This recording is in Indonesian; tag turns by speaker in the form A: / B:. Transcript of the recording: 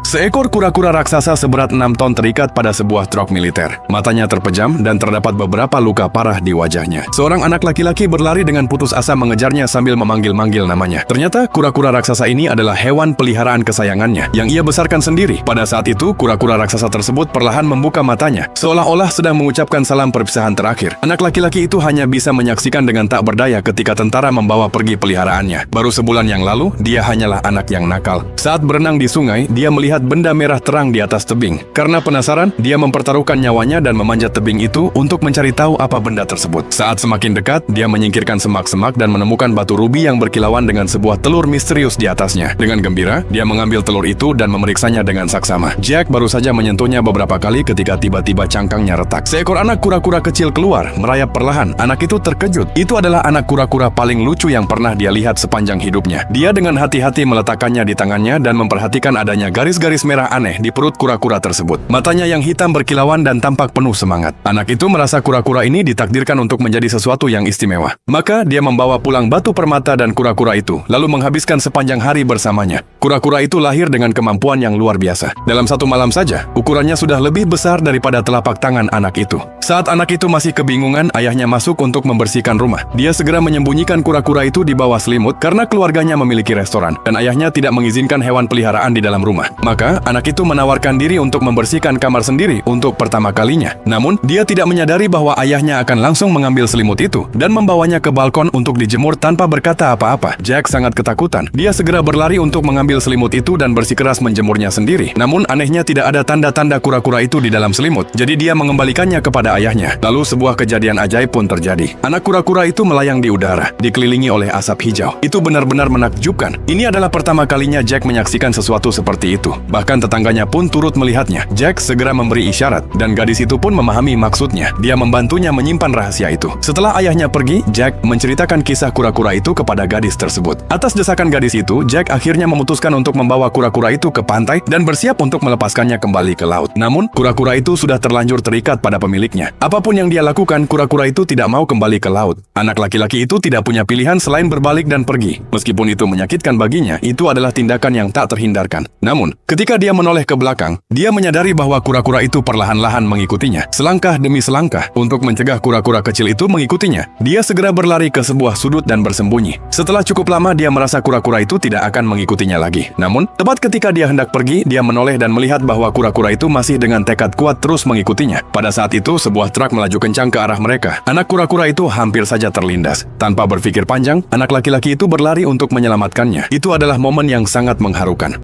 A: Seekor kura-kura raksasa seberat 6 ton terikat pada sebuah truk militer. Matanya terpejam dan terdapat beberapa luka parah di wajahnya. Seorang anak laki-laki berlari dengan putus asa mengejarnya sambil memanggil-manggil namanya. Ternyata kura-kura raksasa ini adalah hewan peliharaan kesayangannya yang ia besarkan sendiri. Pada saat itu, kura-kura raksasa tersebut perlahan membuka matanya, seolah-olah sedang mengucapkan salam perpisahan terakhir. Anak laki-laki itu hanya bisa menyaksikan dengan tak berdaya ketika tentara membawa pergi peliharaannya. Baru sebulan yang lalu, dia hanyalah anak yang nakal. Saat berenang di sungai, dia melihat benda merah terang di atas tebing. Karena penasaran, dia mempertaruhkan nyawanya dan memanjat tebing itu untuk mencari tahu apa benda tersebut. Saat semakin dekat, dia menyingkirkan semak-semak dan menemukan batu rubi yang berkilauan dengan sebuah telur misterius di atasnya. Dengan gembira, dia mengambil telur itu dan memeriksanya dengan saksama. Jack baru saja menyentuhnya beberapa kali ketika tiba-tiba cangkangnya retak. Seekor anak kura-kura kecil keluar, merayap perlahan. Anak itu terkejut. Itu adalah anak kura-kura paling lucu yang pernah dia lihat sepanjang hidupnya. Dia dengan hati-hati meletakkannya di tangannya dan memperhatikan adanya garis-garis merah aneh di perut kura-kura tersebut. Matanya yang hitam berkilauan dan tampak penuh semangat. Anak itu merasa kura-kura ini ditakdirkan untuk menjadi sesuatu yang istimewa. Maka dia membawa pulang batu permata dan kura-kura itu, lalu menghabiskan sepanjang hari bersamanya. Kura-kura itu lahir dengan kemampuan yang luar biasa. Dalam satu malam saja, ukurannya sudah lebih besar daripada telapak tangan anak itu. Saat anak itu masih kebingungan, ayahnya masuk untuk membersihkan rumah. Dia segera menyembunyikan kura-kura itu di bawah selimut karena keluarganya memiliki restoran dan ayahnya tidak mengizinkan hewan peliharaan di dalam rumah. Maka, anak itu menawarkan diri untuk membersihkan kamar sendiri untuk pertama kalinya. Namun, dia tidak menyadari bahwa ayahnya akan langsung mengambil selimut itu dan membawanya ke balkon untuk dijemur tanpa berkata apa-apa. Jack sangat ketakutan. Dia segera berlari untuk mengambil selimut itu dan bersikeras menjemurnya sendiri. Namun, anehnya tidak ada tanda-tanda kura-kura itu di dalam selimut. Jadi dia mengembalikannya kepada ayahnya. Lalu sebuah kejadian ajaib pun terjadi. Anak kura-kura itu melayang di udara, dikelilingi oleh asap hijau. Itu benar-benar menakjubkan. Ini adalah pertama kalinya Jack menyaksikan sesuatu seperti itu. Bahkan tetangganya pun turut melihatnya. Jack segera memberi isyarat, dan gadis itu pun memahami maksudnya. Dia membantunya menyimpan rahasia itu. Setelah ayahnya pergi, Jack menceritakan kisah kura-kura itu kepada gadis tersebut. Atas desakan gadis itu, Jack akhirnya memutuskan untuk membawa kura-kura itu ke pantai dan bersiap untuk melepaskannya kembali ke laut. Namun, kura-kura itu sudah terlanjur terikat pada pemiliknya. Apapun yang dia lakukan, kura-kura itu tidak mau kembali ke laut. Anak laki-laki itu tidak punya pilihan selain berbalik dan pergi. Meskipun itu menyakitkan baginya, itu adalah tindakan yang tak terhindarkan. Namun, ketika dia menoleh ke belakang, dia menyadari bahwa kura-kura itu perlahan-lahan mengikutinya, selangkah demi selangkah. Untuk mencegah kura-kura kecil itu mengikutinya, dia segera berlari ke sebuah sudut dan bersembunyi. Setelah cukup lama, dia merasa kura-kura itu tidak akan mengikutinya lagi. Namun, tepat ketika dia hendak pergi, dia menoleh dan melihat bahwa kura-kura itu masih dengan tekad kuat terus mengikutinya. Pada saat itu, sebuah truk melaju kencang ke arah mereka. Anak kura-kura itu hampir saja terlindas. Tanpa berpikir panjang, anak laki-laki itu berlari untuk menyelamatkannya. Itu adalah momen yang sangat mengharukan.